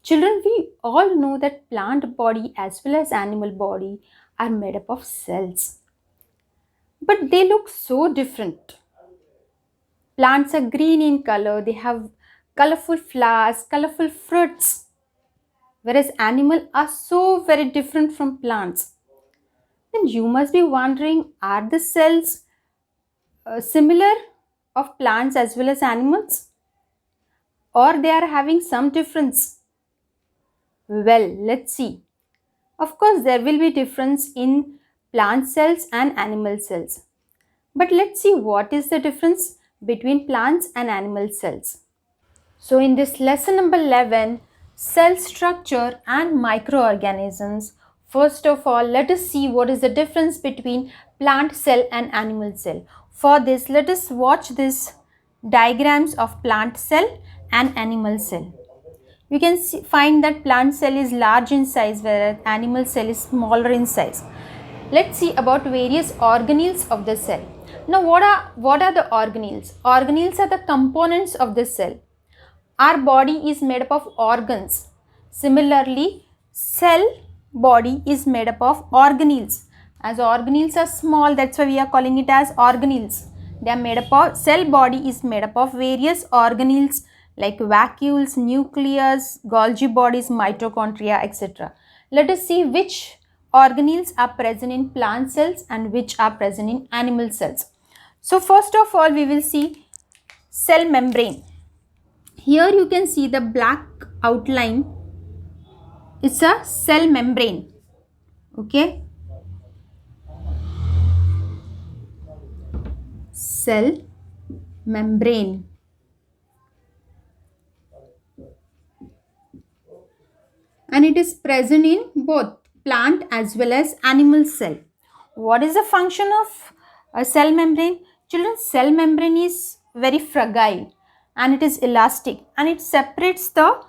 Children, we all know that plant body as well as animal body are made up of cells. But they look so different. Plants are green in color, they have colorful flowers, colorful fruits, whereas animals are so very different from plants. Then you must be wondering, are the cells similar of plants as well as animals, or they are having some difference? Well, let's see. Of course, there will be difference in plant cells and animal cells. But let's see what is the difference between plants and animal cells. So in this lesson number 11, cell structure and microorganisms, first of all, let us see what is the difference between plant cell and animal cell. For this, let us watch this diagrams of plant cell and animal cell. You can find that plant cell is large in size whereas animal cell is smaller in size. Let's see about various organelles of the cell. Now what are the organelles? Organelles are the components of the cell. Our body is made up of organs. Similarly, cell body is made up of organelles. As organelles are small, that's why we are calling it as organelles. They are made up of, cell body is made up of various organelles like vacuoles, nucleus, Golgi bodies, mitochondria, etc. Let us see which organelles are present in plant cells and which are present in animal cells. So first of all, we will see cell membrane. Here you can see the black outline. It's a cell membrane. Okay. Cell membrane. And it is present in both plant as well as animal cell. What is the function of a cell membrane? Children, cell membrane is very fragile and it is elastic and it separates the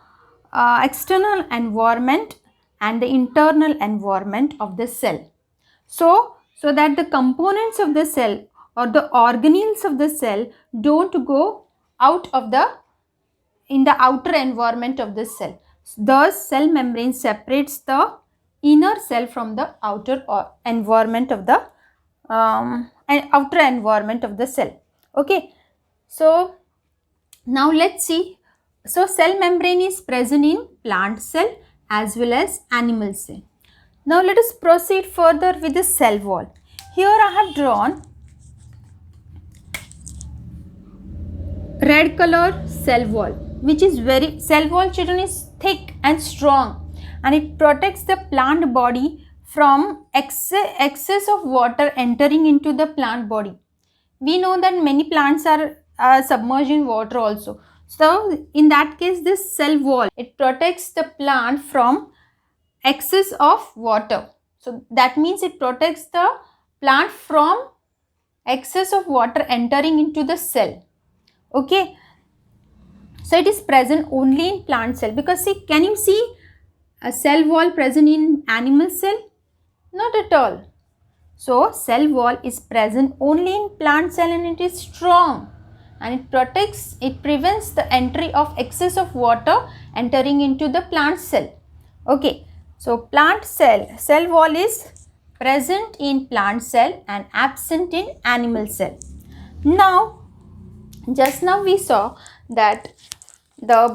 external environment and the internal environment of the cell. So that the components of the cell or the organelles of the cell don't go out of in the outer environment of the cell. Thus, cell membrane separates the inner cell from the outer environment of the outer environment of the cell. Okay. So now let's see. So cell membrane is present in plant cell as well as animal cell. Now let us proceed further with the cell wall. Here I have drawn red color cell wall, which is cell wall, children, is thick and strong and it protects the plant body from excess of water entering into the plant body. We know that many plants are submerged in water also. So in that case, this cell wall, it protects the plant from excess of water. So that means it protects the plant from excess of water entering into the cell. Okay. So it is present only in plant cell, because see, can you see a cell wall present in animal cell? Not at all. So cell wall is present only in plant cell and it is strong and it prevents the entry of excess of water entering into the plant cell. Okay. So plant cell wall is present in plant cell and absent in animal cell. Now, just now we saw that the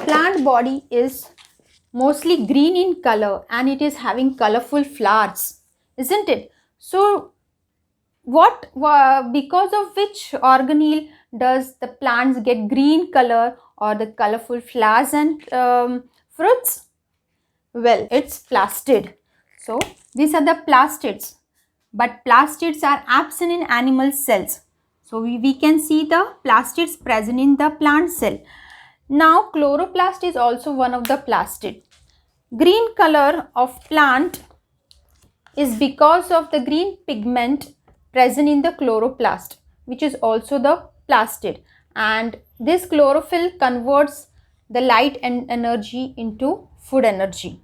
plant body is mostly green in color and it is having colorful flowers, isn't it? So because of which organelle does the plants get green color or the colorful flowers and fruits? Well, it's plastid. So these are the plastids, but plastids are absent in animal cells. So we can see the plastids present in the plant cell. Now chloroplast is also one of the plastid. Green color of plant is because of the green pigment present in the chloroplast, which is also the plastid, and this chlorophyll converts the light and energy into food energy.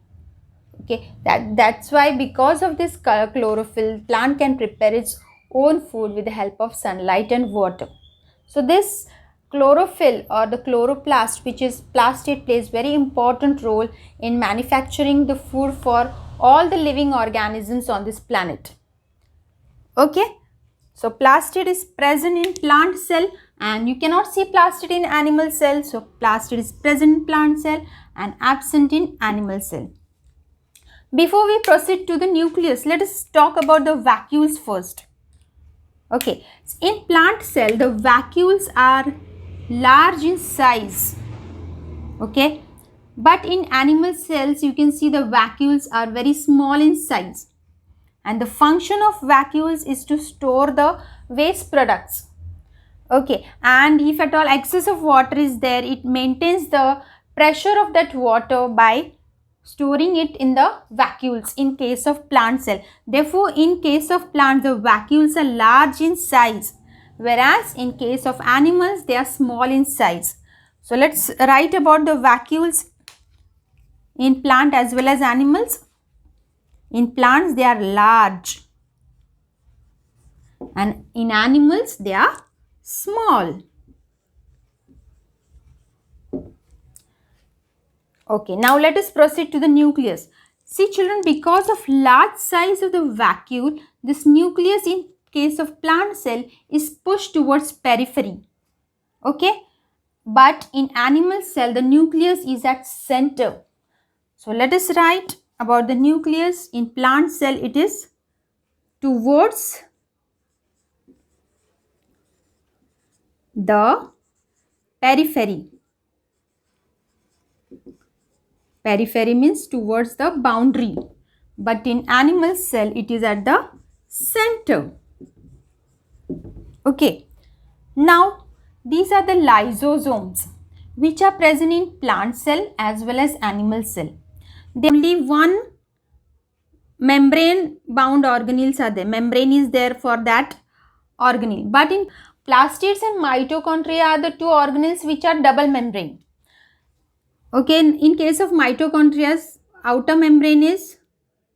Okay, that's why, because of this chlorophyll, plant can prepare its own food with the help of sunlight and water. So this chlorophyll or the chloroplast, which is plastid, plays very important role in manufacturing the food for all the living organisms on this planet. Okay, so plastid is present in plant cell and you cannot see plastid in animal cell. So plastid is present in plant cell and absent in animal cell. Before we proceed to the nucleus, let us talk about the vacuoles first. Okay, in plant cell the vacuoles are large in size. Okay, but in animal cells you can see the vacuoles are very small in size. And the function of vacuoles is to store the waste products. Okay, and if at all excess of water is there, it maintains the pressure of that water by storing it in the vacuoles in case of plant cell. Therefore, in case of plants, the vacuoles are large in size, whereas in case of animals, they are small in size. So, let's write about the vacuoles in plant as well as animals. In plants, they are large, and in animals, they are small. Okay, now let us proceed to the nucleus. See children, because of large size of the vacuole, this nucleus in case of plant cell is pushed towards periphery. Okay, but in animal cell, the nucleus is at center. So let us write about the nucleus. In plant cell, it is towards the periphery. Periphery means towards the boundary, but in animal cell it is at the center. Okay, now these are the lysosomes which are present in plant cell as well as animal cell. There only one membrane bound organelles are there. Membrane is there for that organelle, but in plastids and mitochondria are the two organelles which are double membrane. Okay, in case of mitochondria, outer membrane is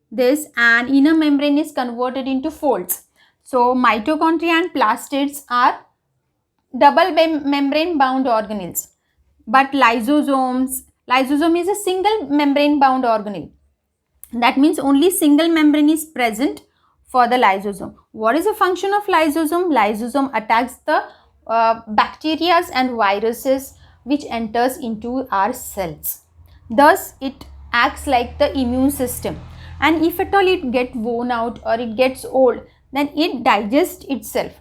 this and inner membrane is converted into folds. So, mitochondria and plastids are double membrane bound organelles. But lysosome is a single membrane bound organelle. That means only single membrane is present for the lysosome. What is the function of lysosome? Lysosome attacks the bacteria and viruses which enters into our cells. Thus, it acts like the immune system. And if at all it gets worn out or it gets old, then it digests itself.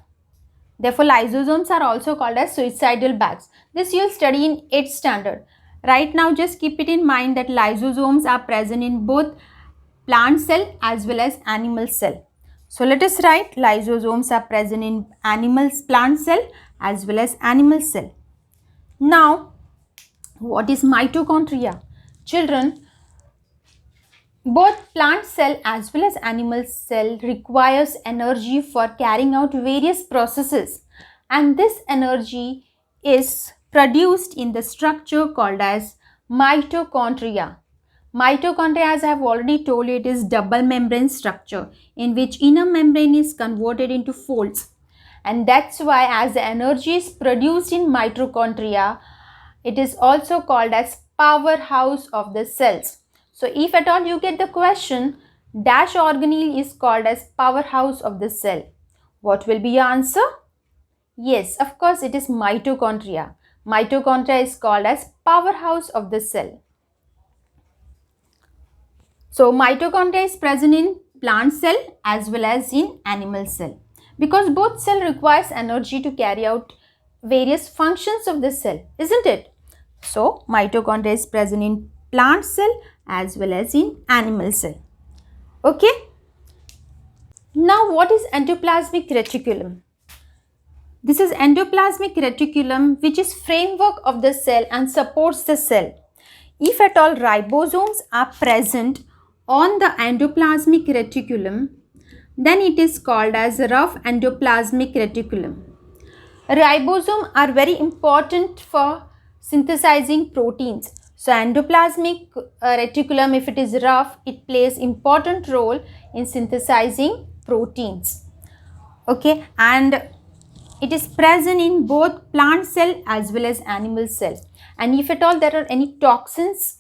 Therefore, lysosomes are also called as suicidal bags. This you will study in 8th standard. Right now, just keep it in mind that lysosomes are present in both plant cell as well as animal cell. So, let us write lysosomes are present in plant cell as well as animal cell. Now, what is mitochondria? Children, both plant cell as well as animal cell requires energy for carrying out various processes, and this energy is produced in the structure called as mitochondria. Mitochondria, as I have already told you, it is double membrane structure in which inner membrane is converted into folds. And that's why as the energy is produced in mitochondria, it is also called as powerhouse of the cells. So if at all you get the question, dash organelle is called as powerhouse of the cell. What will be your answer? Yes, of course it is mitochondria. Mitochondria is called as powerhouse of the cell. So mitochondria is present in plant cell as well as in animal cell, because both cell requires energy to carry out various functions of the cell, isn't it? So, mitochondria is present in plant cell as well as in animal cell. Okay. Now, what is endoplasmic reticulum? This is endoplasmic reticulum, which is framework of the cell and supports the cell. If at all ribosomes are present on the endoplasmic reticulum, then it is called as rough endoplasmic reticulum. Ribosomes are very important for synthesizing proteins. So, endoplasmic reticulum, if it is rough, it plays important role in synthesizing proteins. Okay, and It is present in both plant cell as well as animal cell. And if at all there are any toxins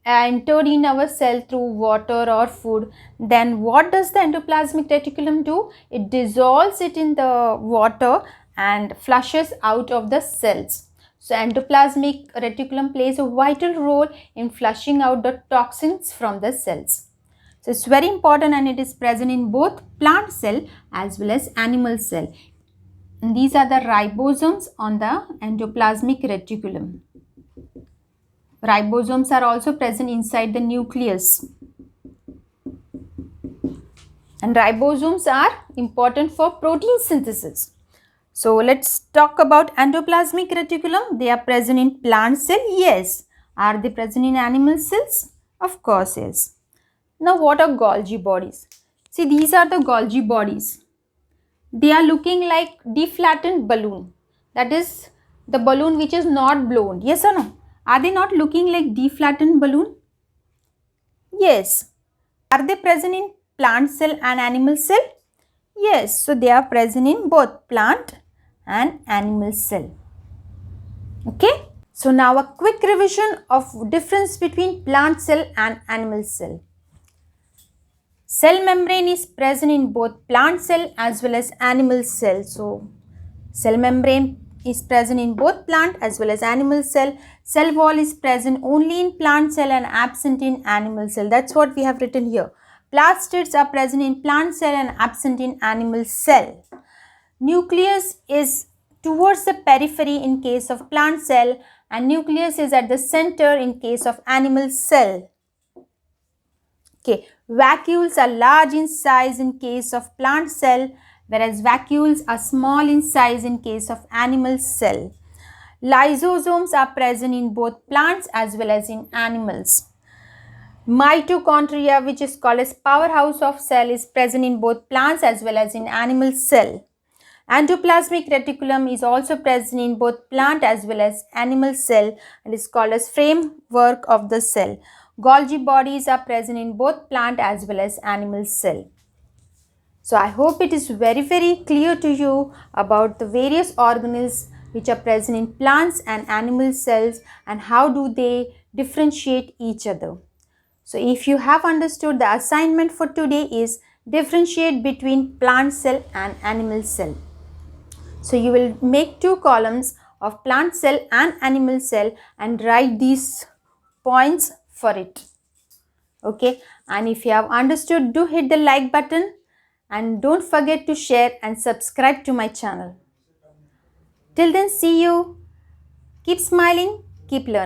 entered in our cell through water or food, then what does the endoplasmic reticulum do? It dissolves it in the water and flushes out of the cells. So endoplasmic reticulum plays a vital role in flushing out the toxins from the cells. So it's very important, and it is present in both plant cell as well as animal cell. And these are the ribosomes on the endoplasmic reticulum. Ribosomes are also present inside the nucleus. And ribosomes are important for protein synthesis. So let's talk about endoplasmic reticulum. They are present in plant cell. Yes. Are they present in animal cells? Of course, yes. Now what are Golgi bodies? See, these are the Golgi bodies. They are looking like deflattened balloon. That is the balloon which is not blown. Yes or no? Are they not looking like deflattened balloon? Yes. Are they present in plant cell and animal cell? Yes. So they are present in both plant and animal cell. Okay. So now a quick revision of difference between plant cell and animal cell. Cell membrane is present in both plant cell as well as animal cell. So cell membrane is present in both plant as well as animal cell. Cell wall is present only in plant cell and absent in animal cell. That's what we have written here. Plastids are present in plant cell and absent in animal cell. Nucleus is towards the periphery in case of plant cell, and nucleus is at the center in case of animal cell. Okay, vacuoles are large in size in case of plant cell, whereas vacuoles are small in size in case of animal cell. Lysosomes are present in both plants as well as in animals. Mitochondria, which is called as powerhouse of cell, is present in both plants as well as in animal cell. Endoplasmic reticulum is also present in both plant as well as animal cell and is called as framework of the cell. Golgi bodies are present in both plant as well as animal cell. So I hope it is very clear to you about the various organelles which are present in plants and animal cells and how do they differentiate each other. So if you have understood, the assignment for today is differentiate between plant cell and animal cell. So you will make 2 columns of plant cell and animal cell and write these points for it. Okay, and if you have understood, do hit the like button and don't forget to share and subscribe to my channel. Till then, see you. Keep smiling, keep learning.